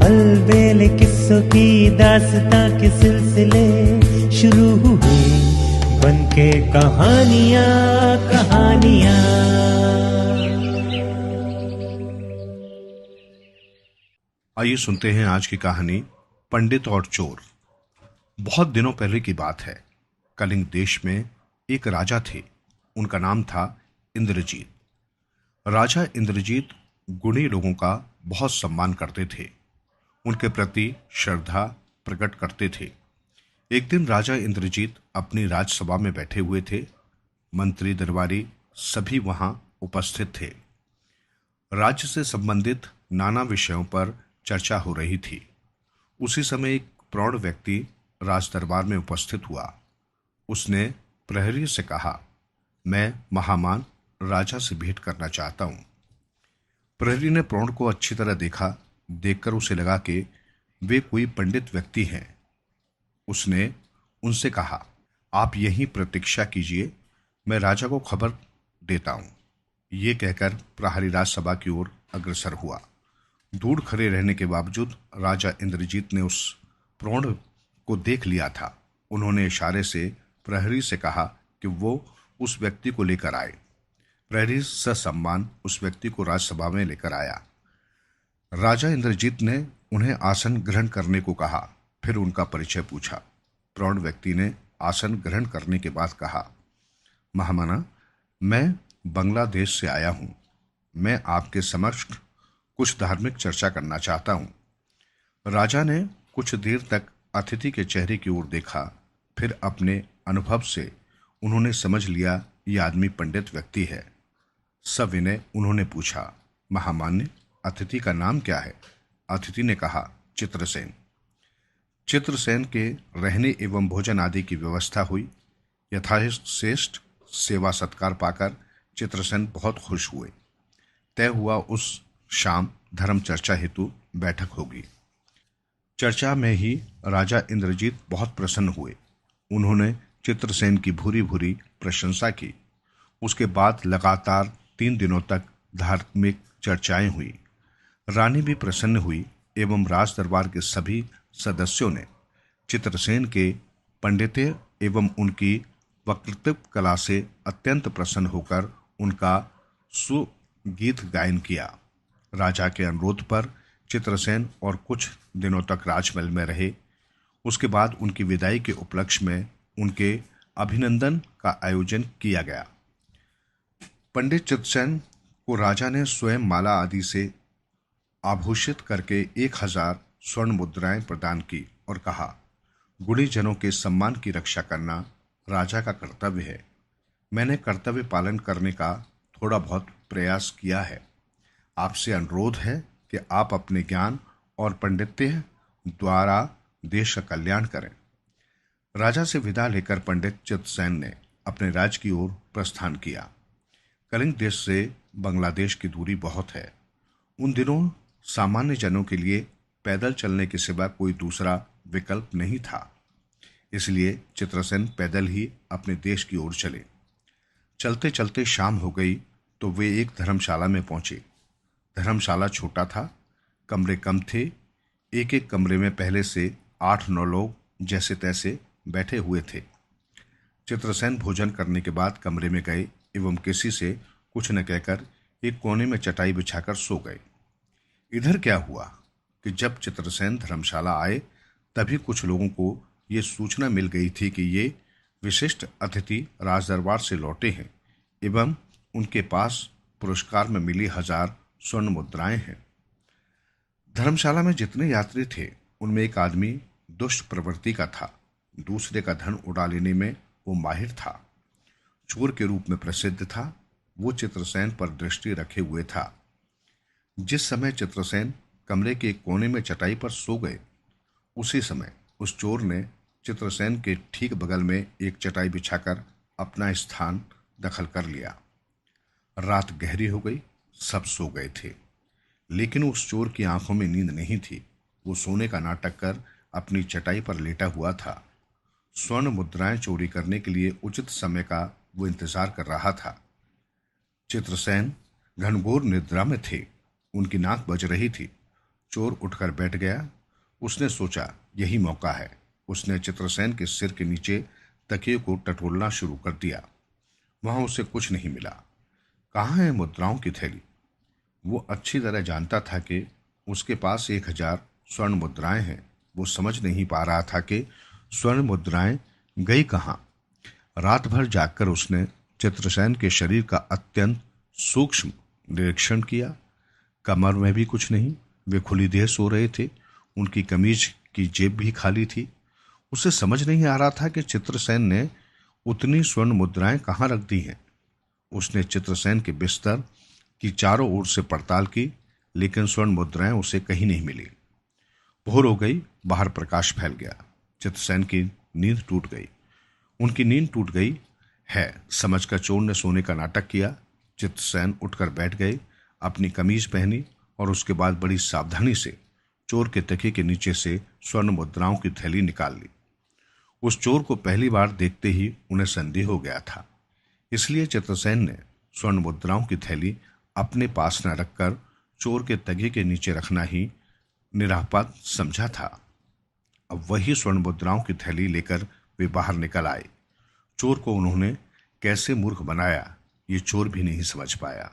अलबेले किस्सों की दास्तां के सिलसिले शुरू हुए, बनके कहानियां कहानियां। आइए सुनते हैं आज की कहानी पंडित और चोर। बहुत दिनों पहले की बात है। कलिंग देश में एक राजा थे। उनका नाम था इंद्रजीत। राजा इंद्रजीत गुणी लोगों का बहुत सम्मान करते थे, उनके प्रति श्रद्धा प्रकट करते थे। एक दिन राजा इंद्रजीत अपनी राजसभा में बैठे हुए थे। मंत्री दरबारी सभी वहां उपस्थित थे। राज्य से संबंधित नाना विषयों पर चर्चा हो रही थी। उसी समय एक प्रौढ़ व्यक्ति राज दरबार में उपस्थित हुआ। उसने प्रहरी से कहा, मैं महामान राजा से भेंट करना चाहता हूं। प्रहरी ने प्रौढ़ को अच्छी तरह देखा। देखकर उसे लगा कि वे कोई पंडित व्यक्ति हैं। उसने उनसे कहा, आप यहीं प्रतीक्षा कीजिए, मैं राजा को खबर देता हूं। ये कहकर प्रहरी राजसभा की ओर अग्रसर हुआ। दूर खड़े रहने के बावजूद राजा इंद्रजीत ने उस प्रौढ़ को देख लिया था। उन्होंने इशारे से प्रहरी से कहा कि वो उस व्यक्ति को लेकर आए। प्रहरी ससम्मान उस व्यक्ति को राजसभा में लेकर आया। राजा इंद्रजीत ने उन्हें आसन ग्रहण करने को कहा, फिर उनका परिचय पूछा। प्रौढ़ व्यक्ति ने आसन ग्रहण करने के बाद कहा, महामना, मैं बांग्लादेश से आया हूं। मैं आपके समक्ष कुछ धार्मिक चर्चा करना चाहता हूं। राजा ने कुछ देर तक अतिथि के चेहरे की ओर देखा, फिर अपने अनुभव से उन्होंने समझ लिया यह आदमी पंडित व्यक्ति है। सविनय उन्होंने पूछा, महामान्य, अतिथि का नाम क्या है? अतिथि ने कहा, चित्रसेन। चित्रसेन के रहने एवं भोजन आदि की व्यवस्था हुई। यथाश्रेष्ठ सेवा सत्कार पाकर चित्रसेन बहुत खुश हुए। तय हुआ उस शाम धर्म चर्चा हेतु बैठक होगी। चर्चा में ही राजा इंद्रजीत बहुत प्रसन्न हुए। उन्होंने चित्रसेन की भूरी भूरी प्रशंसा की। उसके बाद लगातार 3 दिनों तक धार्मिक चर्चाएं हुई। रानी भी प्रसन्न हुई एवं राज दरबार के सभी सदस्यों ने चित्रसेन के पंडित्य एवं उनकी वक्तृत्व कला से अत्यंत प्रसन्न होकर उनका सुगीत गायन किया। राजा के अनुरोध पर चित्रसेन और कुछ दिनों तक राजमहल में रहे। उसके बाद उनकी विदाई के उपलक्ष्य में उनके अभिनंदन का आयोजन किया गया। पंडित चित्रसेन को राजा ने स्वयं माला आदि से आभूषित करके 1000 स्वर्ण मुद्राएं प्रदान की और कहा, गुणीजनों के सम्मान की रक्षा करना राजा का कर्तव्य है। मैंने कर्तव्य पालन करने का थोड़ा बहुत प्रयास किया है। आपसे अनुरोध है कि आप अपने ज्ञान और पांडित्य द्वारा देश का कल्याण करें। राजा से विदा लेकर पंडित चित्रसेन ने अपने राज्य की ओर प्रस्थान किया। कलिंग देश से बांग्लादेश की दूरी बहुत है। उन दिनों सामान्य जनों के लिए पैदल चलने के सिवा कोई दूसरा विकल्प नहीं था। इसलिए चित्रसेन पैदल ही अपने देश की ओर चले। चलते चलते शाम हो गई तो वे एक धर्मशाला में पहुंचे। धर्मशाला छोटा था, कमरे कम थे। एक एक कमरे में पहले से 8-9 लोग जैसे तैसे बैठे हुए थे। चित्रसेन भोजन करने के बाद कमरे में गए एवं किसी से कुछ न कहकर एक कोने में चटाई बिछाकर सो गए। इधर क्या हुआ कि जब चित्रसेन धर्मशाला आए तभी कुछ लोगों को ये सूचना मिल गई थी कि ये विशिष्ट अतिथि राजदरबार से लौटे हैं एवं उनके पास पुरस्कार में मिली 1000 स्वर्ण मुद्राएं हैं। धर्मशाला में जितने यात्री थे उनमें एक आदमी दुष्ट प्रवृत्ति का था। दूसरे का धन उड़ा लेने में वो माहिर था। चोर के रूप में प्रसिद्ध था। वो चित्रसेन पर दृष्टि रखे हुए था। जिस समय चित्रसेन कमरे के एक कोने में चटाई पर सो गए, उसी समय उस चोर ने चित्रसेन के ठीक बगल में एक चटाई बिछाकर अपना स्थान दखल कर लिया। रात गहरी हो गई, सब सो गए थे, लेकिन उस चोर की आंखों में नींद नहीं थी। वो सोने का नाटक कर अपनी चटाई पर लेटा हुआ था। स्वर्ण मुद्राएं चोरी करने के लिए उचित समय का वो इंतजार कर रहा था। चित्रसेन घनघोर निद्रा में थे। उनकी नाक बज रही थी। चोर उठकर बैठ गया। उसने सोचा यही मौका है। उसने चित्रसेन के सिर के नीचे तकिए को टटोलना शुरू कर दिया। वहां उसे कुछ नहीं मिला। कहाँ है मुद्राओं की थैली? वो अच्छी तरह जानता था कि उसके पास 1000 स्वर्ण मुद्राएं हैं। वो समझ नहीं पा रहा था कि स्वर्ण मुद्राएं गई कहाँ। रात भर जागकर उसने चित्रसेन के शरीर का अत्यंत सूक्ष्म निरीक्षण किया। कमर में भी कुछ नहीं। वे खुली देह सो रहे थे। उनकी कमीज की जेब भी खाली थी। उसे समझ नहीं आ रहा था कि चित्रसेन ने उतनी स्वर्ण मुद्राएं कहाँ रख दी हैं। उसने चित्रसेन के बिस्तर की चारों ओर से पड़ताल की, लेकिन स्वर्ण मुद्राएं उसे कहीं नहीं मिली। भोर हो गई। बाहर प्रकाश फैल गया। चित्रसेन की नींद टूट गई। उनकी नींद टूट गई है समझकर चोर ने सोने का नाटक किया। चित्रसेन उठकर बैठ गए, अपनी कमीज पहनी और उसके बाद बड़ी सावधानी से चोर के तकिए के नीचे से स्वर्ण मुद्राओं की थैली निकाल ली। उस चोर को पहली बार देखते ही उन्हें संदेह हो गया था। इसलिए चित्रसेन ने स्वर्ण मुद्राओं की थैली अपने पास न रखकर चोर के तकिए के नीचे रखना ही निरापद समझा था। अब वही स्वर्ण मुद्राओं की थैली लेकर वे बाहर निकल आए। चोर को उन्होंने कैसे मूर्ख बनाया, ये चोर भी नहीं समझ पाया।